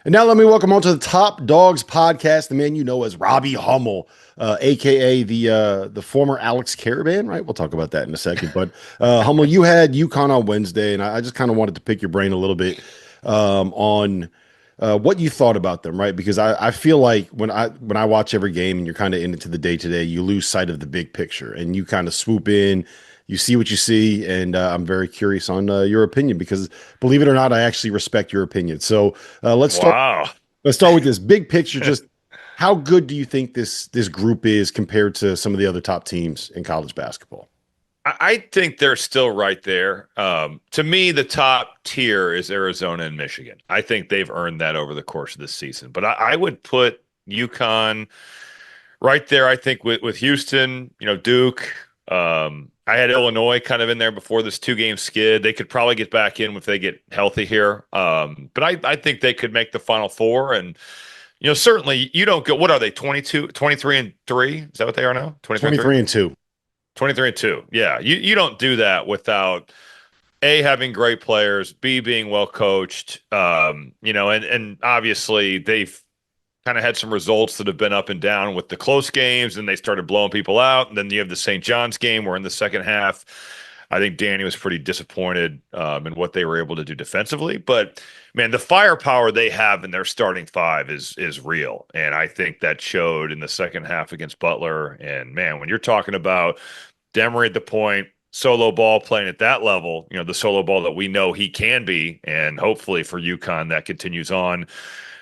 And now let me welcome on to the Top Dogs podcast, the man you know as Robbie Hummel, aka the former Alex Caravan, right? We'll talk about that in a second. But Hummel, you had UConn on Wednesday, and I just kind of wanted to pick your brain a little bit on what you thought about them, right? Because I feel like when I watch every game and you're kind of into the day to day, you lose sight of the big picture, and you kind of swoop in. You see what you see, and I'm very curious on your opinion because, believe it or not, I actually respect your opinion. So let's start. Wow. Let's start with this big picture. Just how good do you think this group is compared to some of the other top teams in college basketball? I think they're still right there. To me, the top tier is Arizona and Michigan. I think they've earned that over the course of the season. But I would put UConn right there, I think, with Houston, Duke. I had Illinois kind of in there before this two-game skid. They could probably get back in if they get healthy here. But I think they could make the Final Four. And, certainly you don't go, what are they, 22, 23 and 3? Is that what they are now? 23 and 3? 23 and 2. 23 and 2. Yeah. You don't do that without A, having great players, B, being well coached. And obviously they've kind of had some results that have been up and down with the close games, and they started blowing people out. And then you have the St. John's game where in the second half, I think Danny was pretty disappointed in what they were able to do defensively. But man, the firepower they have in their starting five is real, and I think that showed in the second half against Butler. And man, when you're talking about Demery at the point, solo ball playing at that level, the solo ball that we know he can be, and hopefully for UConn that continues on.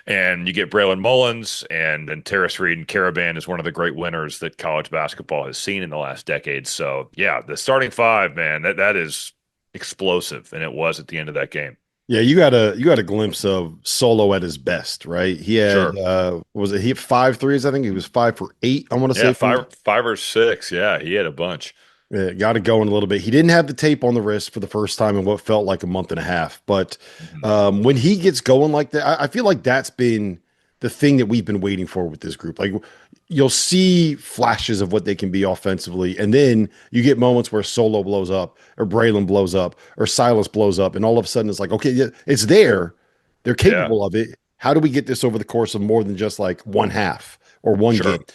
And you get Braylon Mullins, and then Terrace Reed and Caravan is one of the great winners that college basketball has seen in the last decade. So yeah, the starting five, man, that is explosive, and it was at the end of that game. Yeah, you got a glimpse of Solo at his best, right? He had Sure. was it he had 5 threes? I think he was 5 for 8. I want to Yeah, say from five or six. Yeah, he had a bunch. got to go in a little bit. He didn't have the tape on the wrist for the first time in what felt like a month and a half. But Mhm. when he gets going like that, I feel like that's been the thing that we've been waiting for with this group. Like you'll see flashes of what they can be offensively, and then you get moments where Solo blows up, or Braylon blows up, or Silas blows up, and all of a sudden it's like, okay, yeah, it's there. They're Yeah, capable of it. How do we get this over the course of more than just like one half or one sure. game?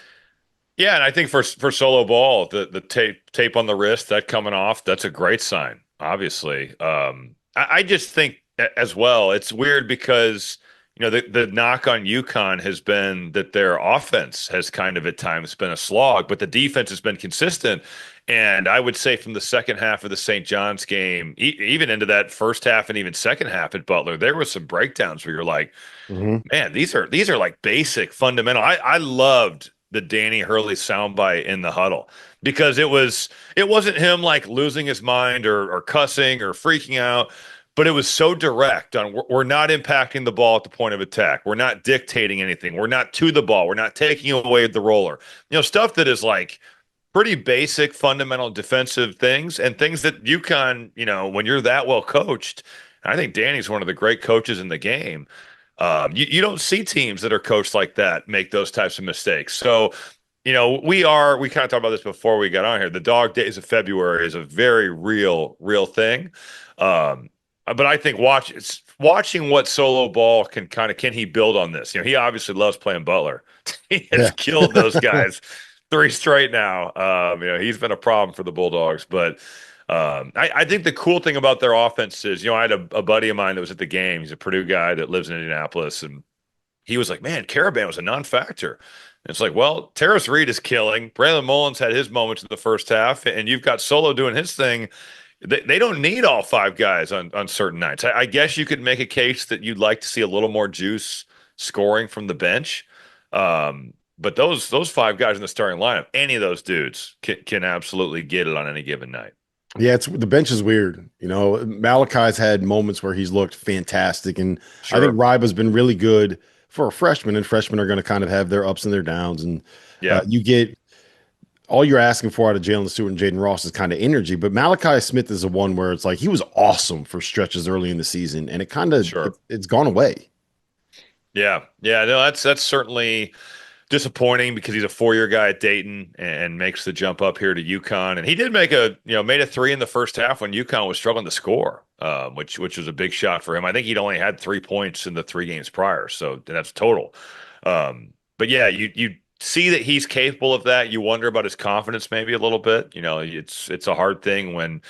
Yeah, and I think for solo ball, the tape on the wrist that coming off, that's a great sign. Obviously, I just think as well, it's weird because the knock on UConn has been that their offense has kind of at times been a slog, but the defense has been consistent. And I would say from the second half of the St. John's game, even into that first half and even second half at Butler, there was some breakdowns where you're like, Mhm. man, these are like basic fundamental. I loved the Danny Hurley soundbite in the huddle because it wasn't him like losing his mind or cussing or freaking out, but it was so direct on we're not impacting the ball at the point of attack. We're not dictating anything. We're not to the ball. We're not taking away the roller. Stuff that is like pretty basic fundamental defensive things and things that UConn, when you're that well coached, I think Danny's one of the great coaches in the game. You don't see teams that are coached like that make those types of mistakes. So, we kind of talked about this before we got on here. The dog days of February is a very real thing. But I think watching what solo ball can he build on this? He obviously loves playing Butler. He has Yeah. killed those guys three straight now. He's been a problem for the Bulldogs, but I think the cool thing about their offense is, I had a buddy of mine that was at the game. He's a Purdue guy that lives in Indianapolis, and he was like, "Man, Caravan was a non-factor." And it's like, well, Terrace Reed is killing. Braylon Mullins had his moments in the first half, and you've got Solo doing his thing. They don't need all five guys on certain nights. I guess you could make a case that you'd like to see a little more juice scoring from the bench. But those five guys in the starting lineup, any of those dudes can absolutely get it on any given night. Yeah, it's the bench is weird. Malachi's had moments where he's looked fantastic, and I think Sure. Ryba's been really good for a freshman. And freshmen are going to kind of have their ups and their downs. And Yeah. you get all you're asking for out of Jalen Stewart and Jaden Ross is kind of energy. But Malachi Smith is the one where it's like he was awesome for stretches early in the season, and Sure. it's gone away. Yeah. Yeah. No, that's certainly disappointing because he's a 4-year guy at Dayton and makes the jump up here to UConn. And he did made a three in the first half when UConn was struggling to score, which was a big shot for him. I think he'd only had 3 points in the 3 games prior, so that's total. But yeah, you see that he's capable of that. You wonder about his confidence maybe a little bit. It's a hard thing when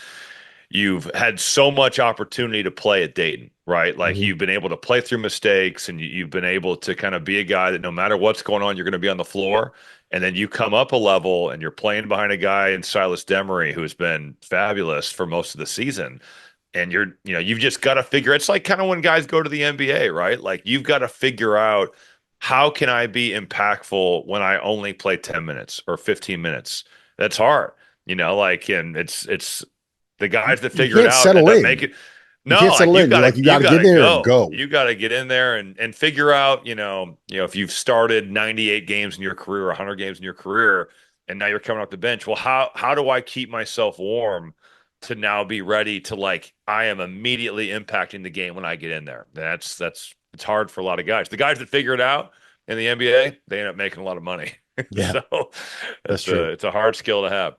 you've had so much opportunity to play at Dayton, right? Like Mhm. you've been able to play through mistakes and you've been able to kind of be a guy that no matter what's going on, you're going to be on the floor. And then you come up a level and you're playing behind a guy in Silas Demery who's been fabulous for most of the season. And you've just got to figure it's like kind of when guys go to the NBA, right? Like you've got to figure out how can I be impactful when I only play 10 minutes or 15 minutes? That's hard, and it's the You, guys that you figure it can't out settle end up in. making. You No, can't like settle you in. You gotta like you got you to get gotta there and go. go. You gotta get in there and figure out, if you've started 98 games in your career, 100 games in your career, and now you're coming off the bench. Well, how do I keep myself warm to now be ready to like I am immediately impacting the game when I get in there? That's it's hard for a lot of guys. The guys that figure it out in the NBA, they end up making a lot of money. Yeah, So that's it's a true. it's a hard skill to have.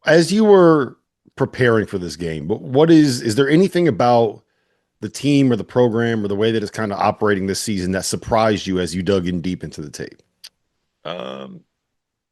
As you were preparing for this game, but is there anything about the team or the program or the way that it's kind of operating this season that surprised you as you dug in deep into the tape? Um,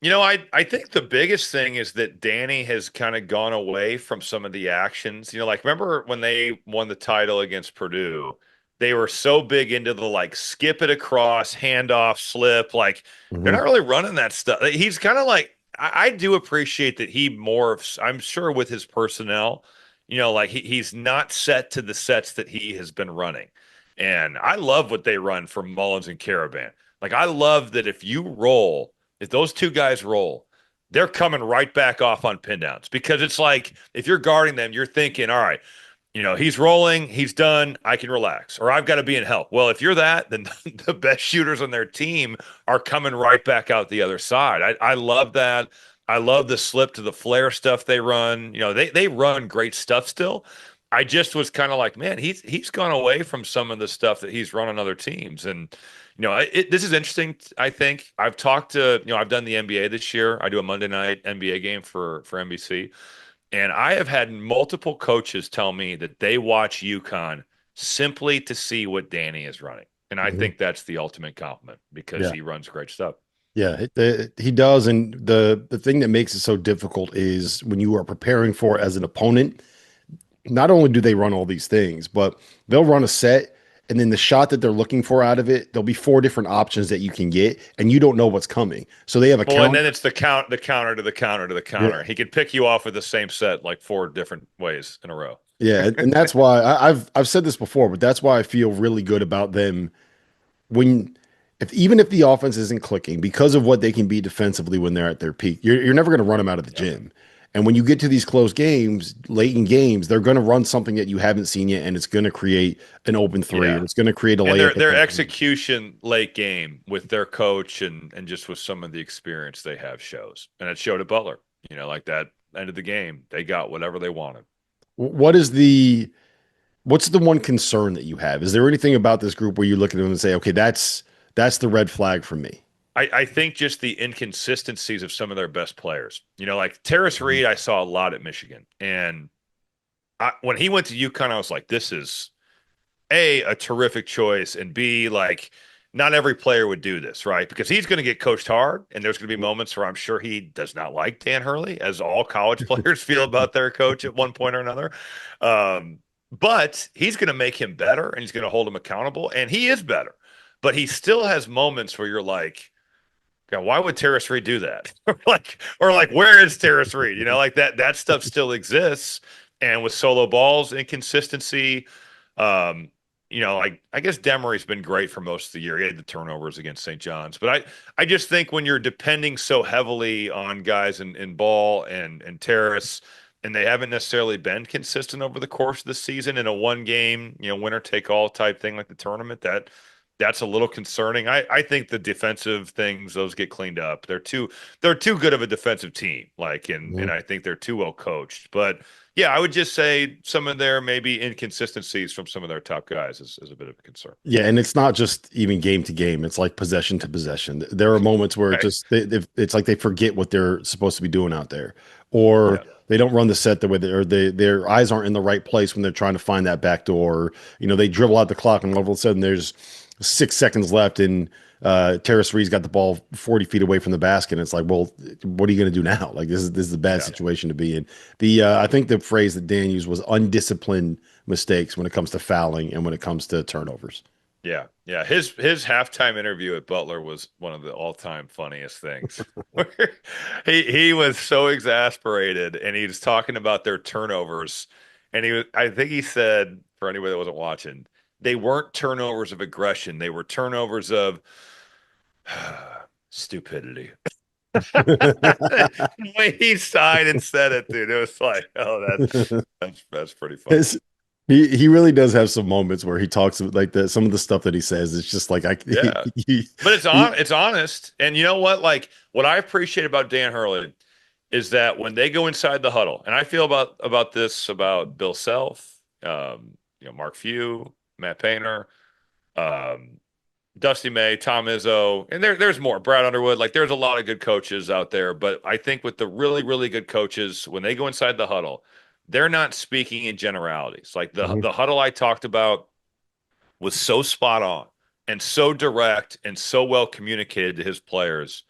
I think the biggest thing is that Danny has kind of gone away from some of the actions. Like remember when they won the title against Purdue, they were so big into the like skip it across, handoff, slip. Like they're Hmm. not really running that stuff. He's kind of like I do appreciate that he morphs. I'm sure with his personnel, like he's not set to the sets that he has been running. And I love what they run for Mullins and Caravan. Like I love that if those two guys roll, they're coming right back off on pin downs because it's like if you're guarding them, you're thinking, all right, he's rolling, he's done, I can relax, or I've got to be in help. Well, if you're that, then the best shooters on their team are coming right back out the other side. I love that. I love the slip to the flare stuff they run. They run great stuff still. I just was kind of like, man, he's gone away from some of the stuff that he's run on other teams, and this is interesting. I think I've talked to I've done the NBA this year. I do a Monday night NBA game for NBC, and I have had multiple coaches tell me that they watch UConn simply to see what Danny is running. And I Hmm. think that's the ultimate compliment because Yeah. he runs great stuff. Yeah, he does. And the thing that makes it so difficult is when you are preparing for it as an opponent, not only do they run all these things, but they'll run a set and then the shot that they're looking for out of it, there'll be four different options that you can get, and you don't know what's coming. So they have a Well, and counter. then it's the counter to the counter to the Yeah. counter. He could pick you off with the same set like four different ways in a row. Yeah. And that's why I've said this before, but that's why I feel really good about them when if even if the offense isn't clicking because of what they can be defensively when they're at their peak, you're never going to run them out of the Yep. gym. And when you get to these close games, late in games, they're going to run something that you haven't seen yet, and it's going to create an open three, or Yeah. it's going to create a And layup their at their the end. execution late game with their coach and just with some of the experience they have shows. And it showed at Butler. Like that end of the game, they got whatever they wanted. What is what's the one concern that you have? Is there anything about this group where you look at them and say, okay, that's the red flag for me? I think just the inconsistencies of some of their best players. Like Terrace Mhm. Reed, I saw a lot at Michigan. And when he went to UConn, I was like, this is a terrific choice, and B, like not every player would do this, right? Because he's going to get coached hard, and there's going to be moments where I'm sure he does not like Dan Hurley, as all college players feel about their coach at one point or another. Um, but he's going to make him better, and he's going to hold him accountable, and he is better. But he still has moments where you're like, God, why would Terrace Reed do that? or like, where is Terrace Reed? Like that stuff still exists. And with solo balls, inconsistency, um, I guess Demery's been great for most of the year. He had the turnovers against St. John's. But I just think when you're depending so heavily on guys in ball and Terrace, and they haven't necessarily been consistent over the course of the season in a one game, winner take all type thing like the tournament, that's a little concerning. I think the defensive things, those get cleaned up. They're too good of a defensive team. Like, and Mhm. I think they're too well coached. But yeah, I would just say some of their maybe inconsistencies from some of their top guys is a bit of a concern. Yeah, and it's not just even game to game. It's like possession to possession. There are moments where it Right. just it's like they forget what they're supposed to be doing out there, or Yeah. they don't run the set the way or their eyes aren't in the right place when they're trying to find that back door. Or, they dribble out the clock, and all of a sudden there's 6 seconds left, and Terrace Reed's got the ball 40 feet away from the basket. And it's like, well, what are you going to do now? Like this is a bad Yeah. situation to be in. I think the phrase that Dan used was undisciplined mistakes when it comes to fouling and when it comes to turnovers. Yeah, yeah. His halftime interview at Butler was one of the all-time funniest things. Where he was so exasperated, and he was talking about their turnovers, and I think he said, for anybody that wasn't watching, they weren't turnovers of aggression, they were turnovers of stupidity. The way he sighed and said it, dude, it was like, oh, that's pretty funny. His- he really does have some moments where he talks like that. Some of the stuff that he says, it's just like Yeah. But it's honest. And you know what? Like what I appreciate about Dan Hurley is that when they go inside the huddle, and I feel about this about Bill Self, Mark Few, Matt Painter, um, Dusty May, Tom Izzo, and there's more. Brad Underwood. Like there's a lot of good coaches out there, but I think with the really, really good coaches, when they go inside the huddle, they're not speaking in generalities. Like the Mhm. the huddle I talked about was so spot on and so direct and so well communicated to his players.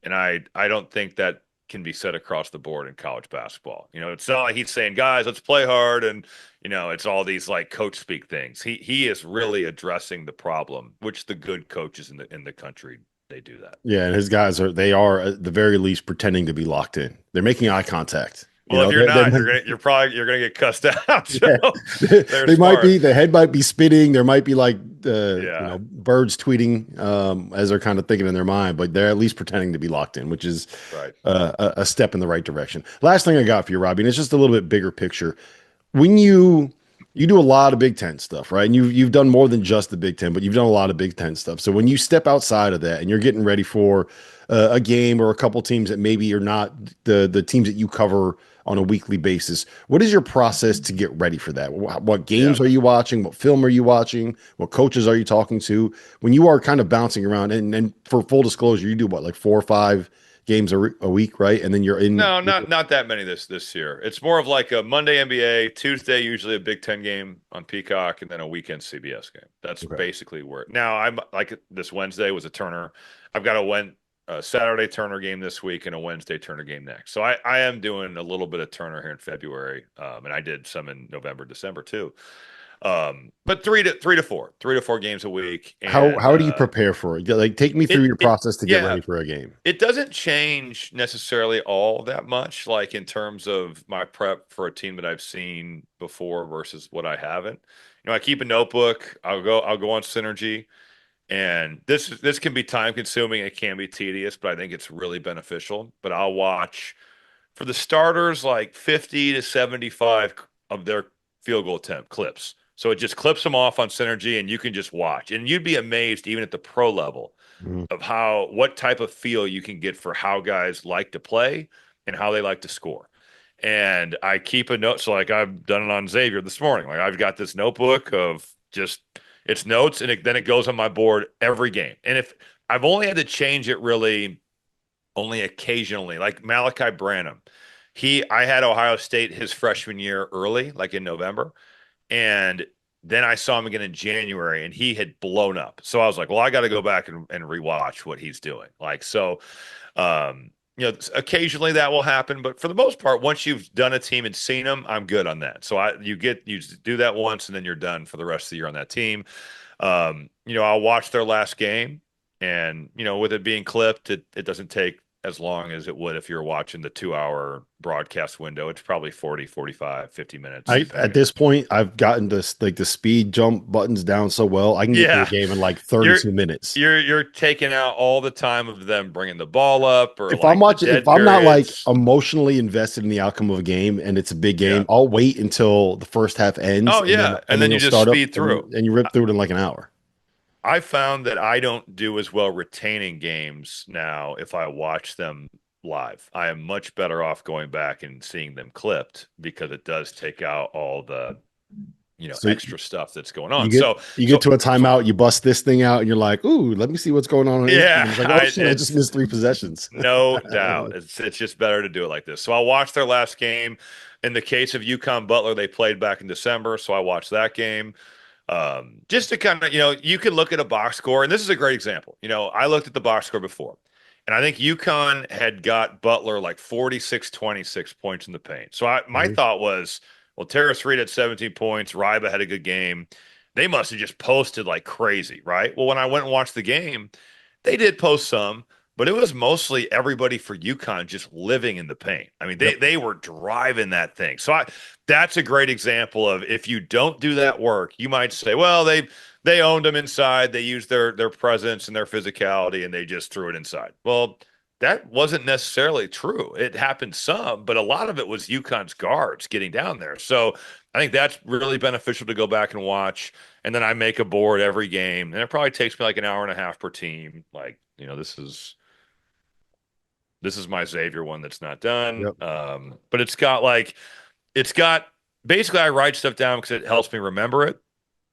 And I don't think that can be said across the board in college basketball. It's not like he's saying, guys, let's play hard, and it's all these like coach speak things. He is really addressing the problem, which the good coaches in the country, they do that. Yeah, and his guys they are at the very least pretending to be locked in. They're making eye contact. Well, if you're They're not, you're gonna get cussed out. So yeah. they're They might smart. be the head might be spinning. There might be like Yeah. birds tweeting as they're kind of thinking in their mind, but they're at least pretending to be locked in, which is Right. a step in the right direction. Last thing I got for you, Robbie, and it's just a little bit bigger picture. When you do a lot of Big Ten stuff, right? And you've done more than just the Big Ten, but you've done a lot of Big Ten stuff. So when you step outside of that and you're getting ready for a game or a couple teams that maybe are not the teams that you cover on a weekly basis, what is your process to get ready for that? What Yeah. games are you watching? What film are you watching? What coaches are you talking to? When you are kind of bouncing around, and for full disclosure, you do what, like 4 or 5 games a week, right? And then you're in. No, not that many this year. It's more of like a Monday NBA, Tuesday usually a Big Ten game on Peacock, and then a weekend CBS game. That's Okay. basically where. Now I'm like this Wednesday was a Turner. I've got a Saturday Turner game this week and a Wednesday Turner game next. So I am doing a little bit of Turner here in February, and I did some in November, December too. But three to four games a week, and How do you prepare for it? Like, take me through it your it process to get yeah, ready for a game. it doesn't change necessarily all that much, like in terms of my prep for a team that I've seen before versus what I haven't. I keep a notebook. I'll go on Synergy, and this can be time consuming. It can be tedious, but I think it's really beneficial. But I'll watch for the starters like 50 to 75 of their field goal attempt clips. So it just clips them off on Synergy, and you can just watch. And you'd be amazed, even at the pro level, Mhm. of what type of feel you can get for how guys like to play and how they like to score. And I keep a note. So like I've done it on Xavier this morning. Like I've got this notebook of just it's notes, and then it goes on my board every game. And if I've only had to change it really only occasionally, like Malachi Branham. I had Ohio State his freshman year early, like in November. And then I saw him again in January, and he had blown up. So I was like, well, I got to go back and rewatch what he's doing. Like, so, occasionally that will happen, but for the most part, once you've done a team and seen them, I'm good on that. So you do that once, and then you're done for the rest of the year on that team. I'll watch their last game, and, with it being clipped, it doesn't take as long as it would if you're watching the 2 hour broadcast window. It's probably 40, 45, 50 minutes, At depending. this point, I've gotten this like the speed jump buttons down so well, I can get through a Yeah. game in like You're 32 minutes. you're taking out all the time of them bringing the ball up or If I'm like the watching, if dead I'm not like periods. emotionally invested in the outcome of a game and it's a big Yeah. game, I'll wait until the first half ends, Oh and then yeah. And then you'll you just start up speed through. and you rip through it in like an hour. I found that I don't do as well retaining games now if I watch them live. I am much better off going back and seeing them clipped because it does take out all the, So extra stuff that's going on. you get So, you get so, to a so timeout, you bust this thing out, and you're like, "Ooh, let me see what's going on Instagram." yeah, It's like, "Oh shit, I just missed 3 possessions." no doubt. It's just better to do it like this. So I watched their last game. In the case of UConn Butler, they played back in December, so I watched that game. Just to kind of, you can look at a box score, and this is a great example. I looked at the box score before, and I think UConn had got Butler like 46-26 points in the paint. So my Mhm. thought was, well, Terrace Reed had 17 points, Ryba had a good game. They must have just posted like crazy, right? Well, when I went and watched the game, they did post some, but it was mostly everybody for UConn just living in the paint. I mean, they Yep. they were driving that thing. So that's a great example of if you don't do that work, you might say, well, they owned them inside, they used their presence and their physicality, and they just threw it inside. Well, that wasn't necessarily true. It happened some, but a lot of it was UConn's guards getting down there. So I think that's really beneficial to go back and watch. And then I make a board every game, and it probably takes me like an hour and a half per team. Like, this is my Xavier one that's not done. Yep. But it's got basically I write stuff down because it helps me remember it.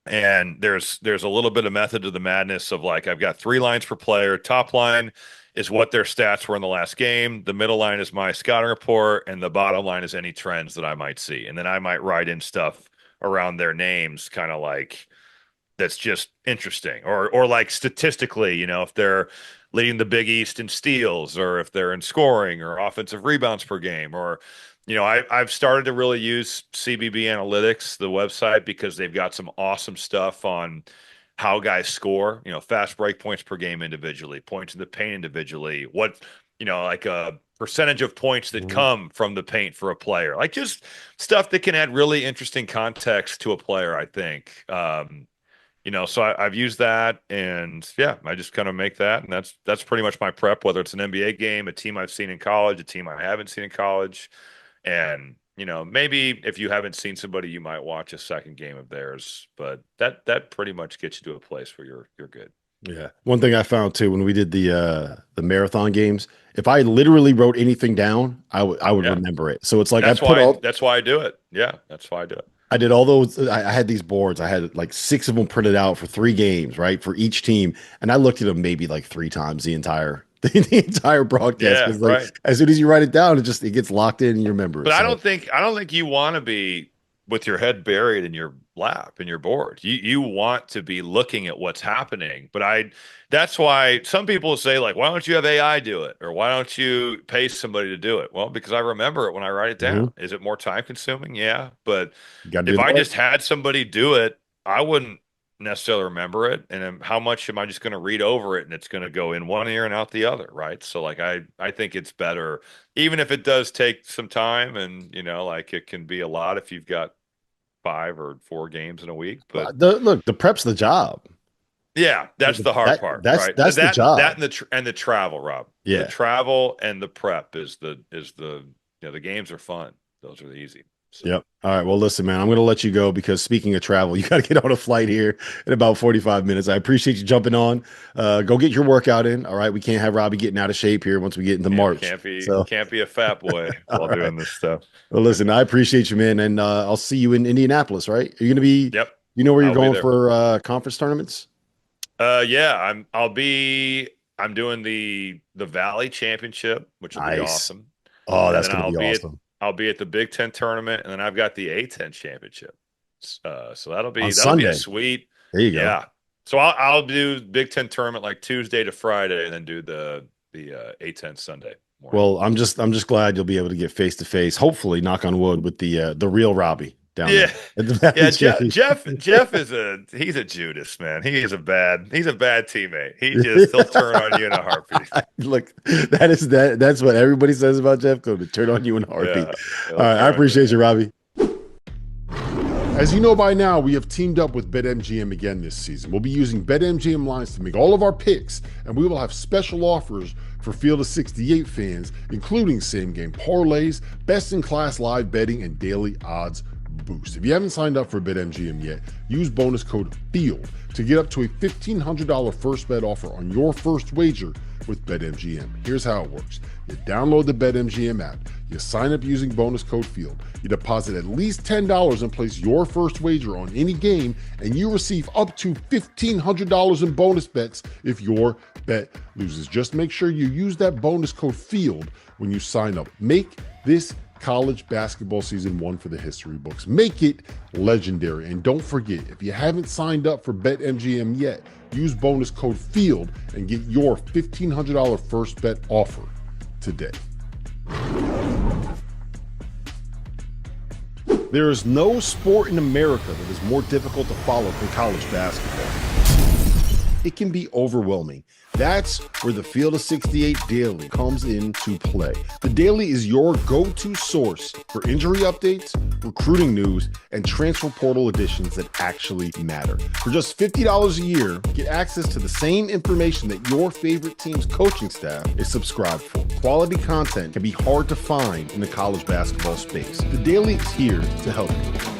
And there's a little bit of method to the madness of like I've got 3 lines per player. Top line is what their stats were in the last game. The middle line is my scouting report, and the bottom line is any trends that I might see. And then I might write in stuff around their names, kind of like that's just interesting, or like statistically, if they're leading the Big East in steals, or if they're in scoring or offensive rebounds per game, or I've started to really use CBB Analytics, the website, because they've got some awesome stuff on how guys score, fast break points per game individually, points in the paint individually, what, like a percentage of points that Mhm. come from the paint for a player, like just stuff that can add really interesting context to a player, I think. So I've used that, and yeah, I just kind of make that, and that's pretty much my prep, whether it's an NBA game, a team I've seen in college, a team I haven't seen in college. And, maybe if you haven't seen somebody, you might watch a second game of theirs, but that pretty much gets you to a place where you're good. Yeah. One thing I found too when we did the marathon games, if I literally wrote anything down, I would Yeah. remember it. So it's like That's why that's why I do it. Yeah, that's why I do it. I did all those. I had these boards. I had like 6 of them printed out for 3 games, right, for each team, and I looked at them maybe like 3 times the entire the entire broadcast Yeah, because like right. as soon as you write it down, it gets locked in and you remember it. But I So don't think you want to be with your head buried in your lap in your board. You want to be looking at what's happening. But that's why some people say like, why don't you have AI do it? Or why don't you pay somebody to do it? Well, because I remember it when I write it mhm, down. Is it more time consuming? Yeah. But you got to do if the I work. just had somebody do it, I wouldn't necessarily remember it. And then how much am I just going to read over it and it's going to go in one ear and out the other, right? So like I think it's better, even if it does take some time, and like it can be a lot if you've got 5 or 4 games in a week. But Look, the prep's the job. yeah, that's the hard That part, that's right? that's the That job. and the travel, Rob. The Yeah. travel and the prep the games are fun. Those are the easy. So Yep. All right. Well, listen, man, I'm going to let you go because speaking of travel, you got to get on a flight here in about 45 minutes. I appreciate you jumping on. Go get your workout in. All right. We can't have Robbie getting out of shape here once we get into can't March. can't be So, can't be a fat boy all while right. doing this stuff. Well, listen, I appreciate you, man. And I'll see you in Indianapolis, right? Are you going to be, Yep, you know where you're I'll be going there. for conference tournaments? Yeah, I'm doing the Valley Championship, which will be Nice. awesome. Oh, And that's then going to be awesome. I'll be at the Big Ten tournament, and then I've got the A10 championship. So On that'll be a Sunday. sweet, There you go. yeah. So I'll do Big Ten tournament like Tuesday to Friday, and then do the A10 Sunday morning. Well, I'm just glad you'll be able to get face to face, hopefully, knock on wood, with the real Robbie down there Yeah, at the Valley yeah. Jeff Championship. Jeff he's a Judas, man. He's a bad teammate. He'll turn on you in a heartbeat. Look, that's what everybody says about Jeff Code, to turn on you in a heartbeat. Yeah, All he'll right, I turn on you. appreciate you, Robbie. As you know by now, we have teamed up with BetMGM again this season. We'll be using BetMGM lines to make all of our picks, and we will have special offers for Field of 68 fans, including same game parlays, best in class live betting, and daily odds boost. If you haven't signed up for BetMGM yet, use bonus code FIELD to get up to a $1,500 first bet offer on your first wager with BetMGM. Here's how it works. You download the BetMGM app, you sign up using bonus code FIELD, you deposit at least $10 and place your first wager on any game, and you receive up to $1,500 in bonus bets if your bet loses. Just make sure you use that bonus code FIELD when you sign up. Make this college basketball season one for the history books. Make it legendary. And don't forget, if you haven't signed up for BetMGM yet, use bonus code FIELD and get your $1,500 first bet offer today. There is no sport in America that is more difficult to follow than college basketball. It can be overwhelming. That's where the Field of 68 Daily comes into play. The Daily is your go-to source for injury updates, recruiting news, and transfer portal additions that actually matter. For just $50 a year, get access to the same information that your favorite team's coaching staff is subscribed for. Quality content can be hard to find in the college basketball space. The Daily is here to help you.